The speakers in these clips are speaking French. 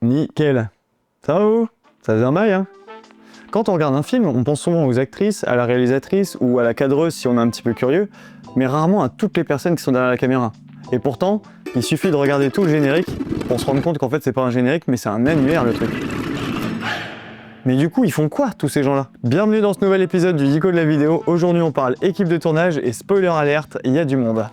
Nickel. Ça va vous? Ça faisait un bail, hein? Quand on regarde un film, on pense souvent aux actrices, à la réalisatrice ou à la cadreuse si on est un petit peu curieux, mais rarement à toutes les personnes qui sont derrière la caméra. Et pourtant, il suffit de regarder tout le générique pour se rendre compte qu'en fait c'est pas un générique mais c'est un annuaire le truc. Mais du coup, ils font quoi tous ces gens-là? Bienvenue dans ce nouvel épisode du Geeko de la vidéo. Aujourd'hui on parle équipe de tournage et spoiler alerte, il y a du monde.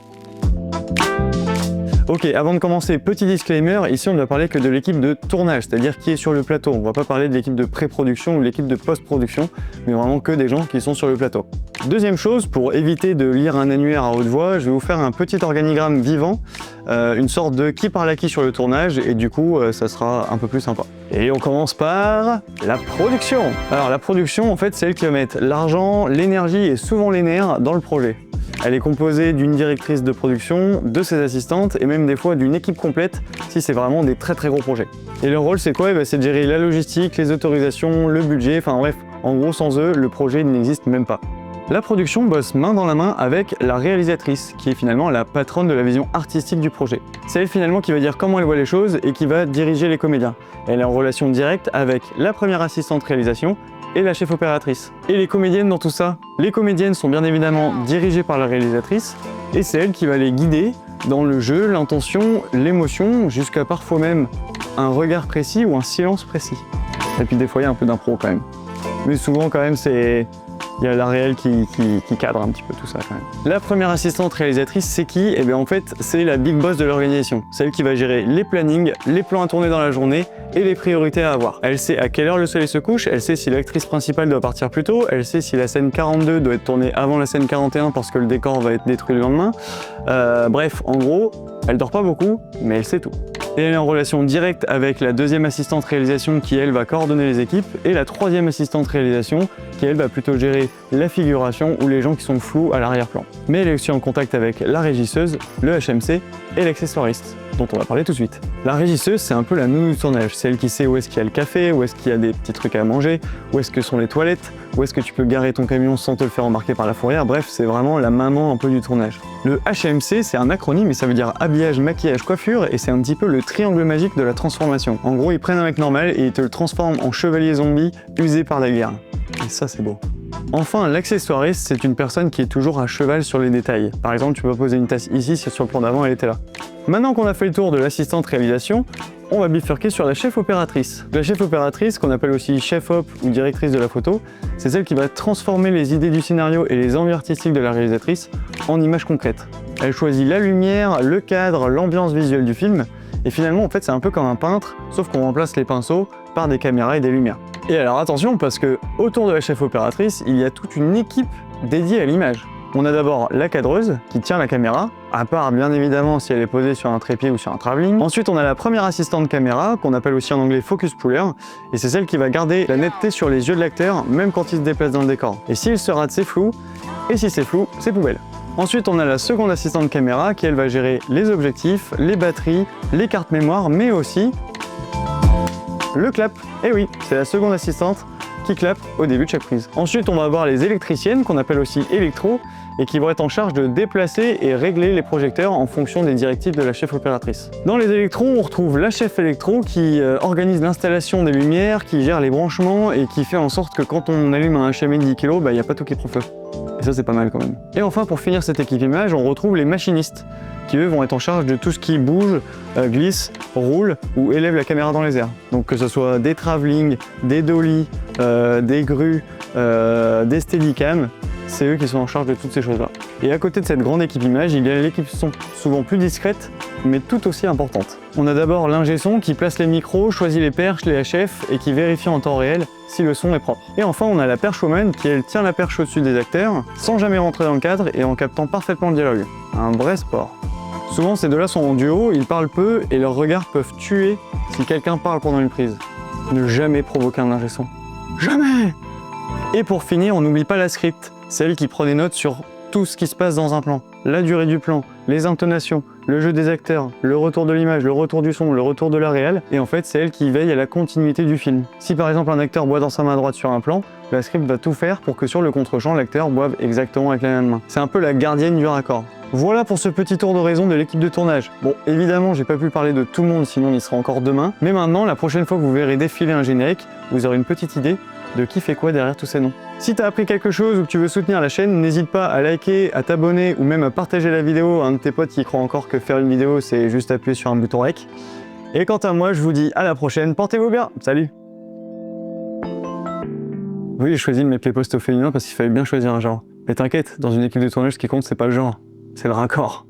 Ok, avant de commencer, petit disclaimer, ici on ne va parler que de l'équipe de tournage, c'est-à-dire qui est sur le plateau. On ne va pas parler de l'équipe de pré-production ou de l'équipe de post-production, mais vraiment que des gens qui sont sur le plateau. Deuxième chose, pour éviter de lire un annuaire à haute voix, je vais vous faire un petit organigramme vivant, une sorte de qui parle à qui sur le tournage, et du coup ça sera un peu plus sympa. Et on commence par la production. Alors la production, en fait, c'est elle qui va mettre l'argent, l'énergie et souvent les nerfs dans le projet. Elle est composée d'une directrice de production, de ses assistantes et même des fois d'une équipe complète si c'est vraiment des très gros projets. Et leur rôle c'est quoi? C'est de gérer la logistique, les autorisations, le budget, enfin bref, en gros sans eux, le projet n'existe même pas. La production bosse main dans la main avec la réalisatrice, qui est finalement la patronne de la vision artistique du projet. C'est elle finalement qui va dire comment elle voit les choses et qui va diriger les comédiens. Elle est en relation directe avec la première assistante réalisation et la chef opératrice. Et les comédiennes dans tout ça? Les comédiennes sont bien évidemment dirigées par la réalisatrice et c'est elle qui va les guider dans le jeu, l'intention, l'émotion, jusqu'à parfois même un regard précis ou un silence précis. Et puis des fois il y a un peu d'impro quand même. Mais souvent quand même il y a la réelle qui cadre un petit peu tout ça quand même. La première assistante réalisatrice, c'est qui? Et bien en fait, c'est la big boss de l'organisation. C'est elle qui va gérer les plannings, les plans à tourner dans la journée et les priorités à avoir. Elle sait à quelle heure le soleil se couche, elle sait si l'actrice principale doit partir plus tôt, elle sait si la scène 42 doit être tournée avant la scène 41 parce que le décor va être détruit le lendemain. Bref, en gros, elle dort pas beaucoup, mais elle sait tout. Et elle est en relation directe avec la deuxième assistante réalisation qui elle va coordonner les équipes et la troisième assistante réalisation qui elle va plutôt gérer la figuration ou les gens qui sont flous à l'arrière-plan. Mais elle est aussi en contact avec la régisseuse, le HMC et l'accessoiriste, dont on va parler tout de suite. La régisseuse, c'est un peu la nounou du tournage, c'est elle qui sait où est-ce qu'il y a le café, où est-ce qu'il y a des petits trucs à manger, où est-ce que sont les toilettes, où est-ce que tu peux garer ton camion sans te le faire remarquer par la fourrière, bref, c'est vraiment la maman un peu du tournage. Le HMC, c'est un acronyme et ça veut dire habillage, maquillage, coiffure et c'est un petit peu le triangle magique de la transformation. En gros, ils prennent un mec normal et ils te le transforment en chevalier zombie usé par la guerre. Et ça, c'est beau. Enfin, l'accessoiriste, c'est une personne qui est toujours à cheval sur les détails. Par exemple, tu peux poser une tasse ici si sur le plan d'avant elle était là. Maintenant qu'on a fait le tour de l'assistante réalisation, on va bifurquer sur la chef opératrice. La chef opératrice, qu'on appelle aussi chef op ou directrice de la photo, c'est celle qui va transformer les idées du scénario et les envies artistiques de la réalisatrice en images concrètes. Elle choisit la lumière, le cadre, l'ambiance visuelle du film, et finalement en fait c'est un peu comme un peintre, sauf qu'on remplace les pinceaux par des caméras et des lumières. Et alors attention, parce que autour de la chef opératrice, il y a toute une équipe dédiée à l'image. On a d'abord la cadreuse qui tient la caméra, à part bien évidemment si elle est posée sur un trépied ou sur un travelling. Ensuite on a la première assistante caméra, qu'on appelle aussi en anglais focus puller, et c'est celle qui va garder la netteté sur les yeux de l'acteur, même quand il se déplace dans le décor. Et s'il se rate, c'est flou, et si c'est flou, c'est poubelle. Ensuite on a la seconde assistante caméra qui elle va gérer les objectifs, les batteries, les cartes mémoire, mais aussi le clap. Et oui, c'est la seconde assistante qui clappe au début de chaque prise. Ensuite on va avoir les électriciennes, qu'on appelle aussi électro, et qui vont être en charge de déplacer et régler les projecteurs en fonction des directives de la chef opératrice. Dans les électros, on retrouve la chef électro qui organise l'installation des lumières, qui gère les branchements et qui fait en sorte que quand on allume un HMI de 10 kg, il n'y a pas tout qui prend feu. Et ça c'est pas mal quand même. Et enfin pour finir cette équipe image, on retrouve les machinistes, qui eux vont être en charge de tout ce qui bouge, glisse, roule ou élève la caméra dans les airs. Donc que ce soit des travelling, des dolly, des grues, des steadicam, c'est eux qui sont en charge de toutes ces choses-là. Et à côté de cette grande équipe image, il y a les équipes qui sont souvent plus discrètes, mais tout aussi importantes. On a d'abord l'ingé son qui place les micros, choisit les perches, les HF et qui vérifie en temps réel si le son est propre. Et enfin, on a la perchwoman qui elle tient la perche au-dessus des acteurs, sans jamais rentrer dans le cadre et en captant parfaitement le dialogue. Un vrai sport. Souvent, ces deux-là sont en duo, ils parlent peu et leurs regards peuvent tuer si quelqu'un parle pendant une prise. Ne jamais provoquer un ingé son. Jamais! Et pour finir, on n'oublie pas la script, celle qui prend des notes sur tout ce qui se passe dans un plan. La durée du plan, les intonations, le jeu des acteurs, le retour de l'image, le retour du son, le retour de la réal, et en fait c'est elle qui veille à la continuité du film. Si par exemple un acteur boit dans sa main droite sur un plan, la script va tout faire pour que sur le contre-champ, l'acteur boive exactement avec la main de main. C'est un peu la gardienne du raccord. Voilà pour ce petit tour d'horizon de l'équipe de tournage. Bon, évidemment, j'ai pas pu parler de tout le monde, sinon on y sera encore demain. Mais maintenant, la prochaine fois que vous verrez défiler un générique, vous aurez une petite idée de qui fait quoi derrière tous ces noms. Si t'as appris quelque chose ou que tu veux soutenir la chaîne, n'hésite pas à liker, à t'abonner ou même à partager la vidéo à un de tes potes qui croit encore que faire une vidéo, c'est juste appuyer sur un bouton like. Et quant à moi, je vous dis à la prochaine, portez-vous bien, salut! Oui, j'ai choisi de mettre les postes au féminin parce qu'il fallait bien choisir un genre. Mais t'inquiète, dans une équipe de tournage, ce qui compte, c'est pas le genre, c'est le raccord.